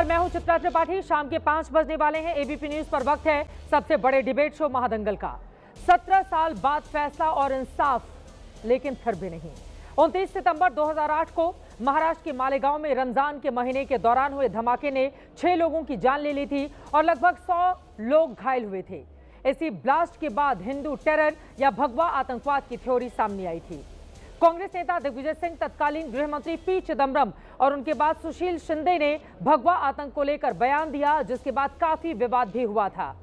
नमस्कार, मैं हूं चित्रा त्रिपाठी। शाम के 5 बजने वाले हैं। एबीपी न्यूज पर वक्त है सबसे बड़े डिबेट शो महादंगल का। 17 साल बाद फैसला और इंसाफ, लेकिन फिर भी नहीं। 29 सितंबर 2008 को महाराष्ट्र के मालेगांव में रमजान के महीने के दौरान हुए धमाके ने 6 लोगों की जान ले ली थी और लगभग 100 लोग घायल हुए थे। इसी ब्लास्ट के बाद हिंदू टेरर या भगवा आतंकवाद की थ्योरी सामने आई थी। कांग्रेस नेता दिग्विजय सिंह, तत्कालीन गृह मंत्री पी चिदम्बरम और उनके बाद सुशील शिंदे ने भगवा आतंक को लेकर बयान दिया, जिसके बाद काफी विवाद भी हुआ था।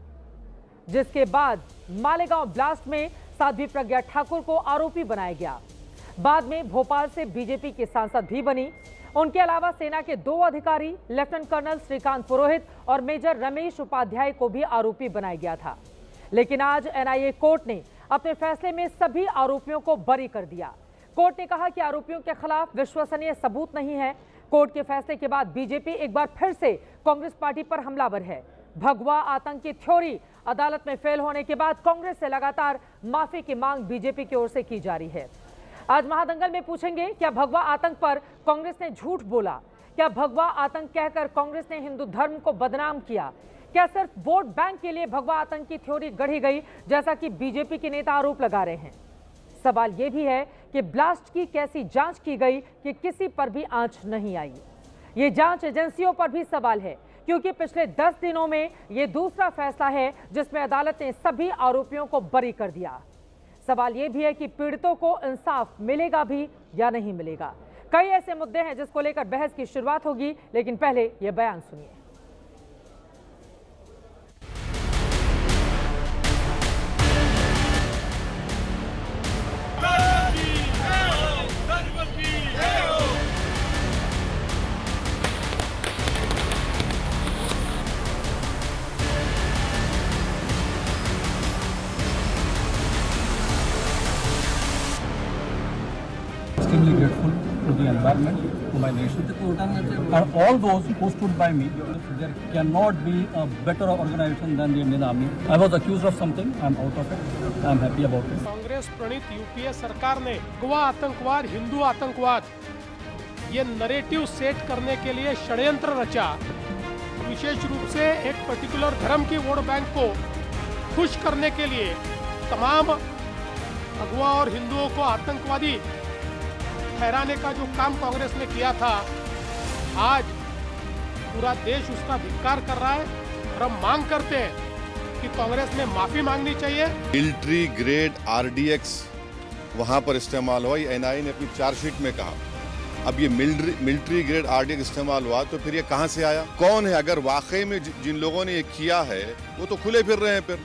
जिसके बाद मालेगांव ब्लास्ट में साध्वी प्रज्ञा ठाकुर को आरोपी बनाया गया। बाद में भोपाल से बीजेपी के सांसद भी बनी। उनके अलावा सेना के 2 अधिकारी, लेफ्टिनेंट कर्नल श्रीकांत पुरोहित और मेजर रमेश उपाध्याय को भी आरोपी बनाया गया था। लेकिन आज एनआईए कोर्ट ने अपने फैसले में सभी आरोपियों को बरी कर दिया। कोर्ट ने कहा कि आरोपियों के खिलाफ विश्वसनीय सबूत नहीं है। कोर्ट के फैसले के बाद बीजेपी एक बार फिर से कांग्रेस पार्टी पर हमलावर है। भगवा आतंक की थ्योरी अदालत में फेल होने के बाद कांग्रेस से लगातार माफी की मांग बीजेपी की ओर से की जा रही है। आज महादंगल में पूछेंगे, क्या भगवा आतंक पर कांग्रेस ने झूठ बोला? क्या भगवा आतंक कहकर कांग्रेस ने हिंदू धर्म को बदनाम किया? क्या सिर्फ वोट बैंक के लिए भगवा आतंक की थ्योरी गढ़ी गई, जैसा कि बीजेपी के नेता आरोप लगा रहे हैं? सवाल यह भी है कि ब्लास्ट की कैसी जांच की गई कि किसी पर भी आंच नहीं आई। ये जांच एजेंसियों पर भी सवाल है, क्योंकि पिछले 10 दिनों में यह दूसरा फैसला है जिसमें अदालत ने सभी आरोपियों को बरी कर दिया। सवाल यह भी है कि पीड़ितों को इंसाफ मिलेगा भी या नहीं मिलेगा। कई ऐसे मुद्दे हैं जिसको लेकर बहस की शुरुआत होगी, लेकिन पहले यह बयान सुनिए। Extremely grateful to the environment, to my nation, and all those who stood by me. There cannot be a better organization than the Indian Army. I was accused of something. I'm out of it. I'm happy about it. Congress प्रणीत UPA सरकार ने भगवा आतंकवाद, हिंदू आतंकवाद, ये narrative set करने के लिए षड्यंत्र रचा। विशेष रूप से एक पर्टिकुलर धर्म की वोट बैंक को खुश करने के लिए तमाम भगवा और हिंदुओं को आतंकवादी ठहराने का जो काम कांग्रेस ने किया था, आज पूरा देश उसका धिक्कार कर रहा है और हम मांग करते हैं कि कांग्रेस में माफी मांगनी चाहिए। मिलिट्री ग्रेड आरडीएक्स वहां पर इस्तेमाल हुआ, ये एनआईए ने अपनी चार्जशीट में कहा। अब ये मिलिट्री ग्रेड आरडीएक्स इस्तेमाल हुआ तो फिर ये कहां से आया? कौन है? अगर वाकई में जिन लोगों ने ये किया है वो तो खुले फिर रहे हैं। फिर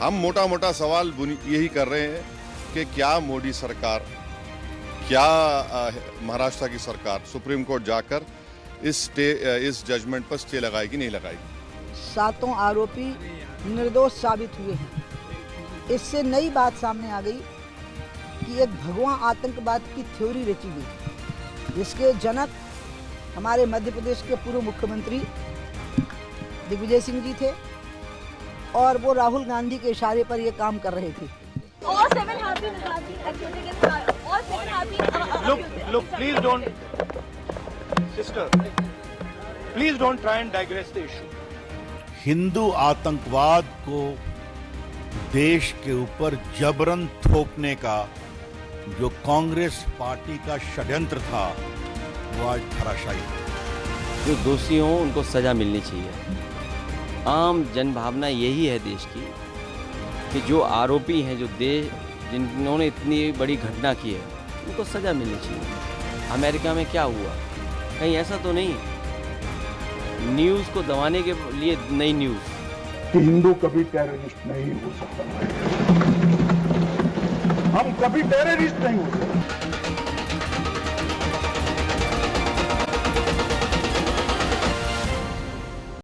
हम मोटा मोटा सवाल यही कर रहे हैं कि क्या मोदी सरकार, क्या महाराष्ट्र की सरकार सुप्रीम कोर्ट जाकर इस जजमेंट पर स्टे लगाएगी, नहीं लगाएगी? 7 आरोपी निर्दोष साबित हुए हैं। इससे नई बात सामने आ गई कि एक भगवा आतंकवाद की थ्योरी रची गई, जिसके जनक हमारे मध्य प्रदेश के पूर्व मुख्यमंत्री दिग्विजय सिंह जी थे और वो राहुल गांधी के इशारे पर ये काम कर रहे थे। Look, please don't try and digress the issue. Hindu आतंकवाद को देश के ऊपर जबरन थोपने का जो कांग्रेस पार्टी का षड्यंत्र था, वो आज धराशायी है। जो दोषी हों उनको सजा मिलनी चाहिए। आम जनभावना यही है देश की कि जो आरोपी हैं, जो जिन्होंने इतनी बड़ी घटना की है, उनको सजा मिलनी चाहिए। अमेरिका में क्या हुआ? कहीं ऐसा तो नहीं न्यूज़ को दबाने के लिए नई न्यूज़ कि हिंदू कभी टेररिस्ट नहीं हो सकता, हम कभी टेररिस्ट नहीं हो सकते।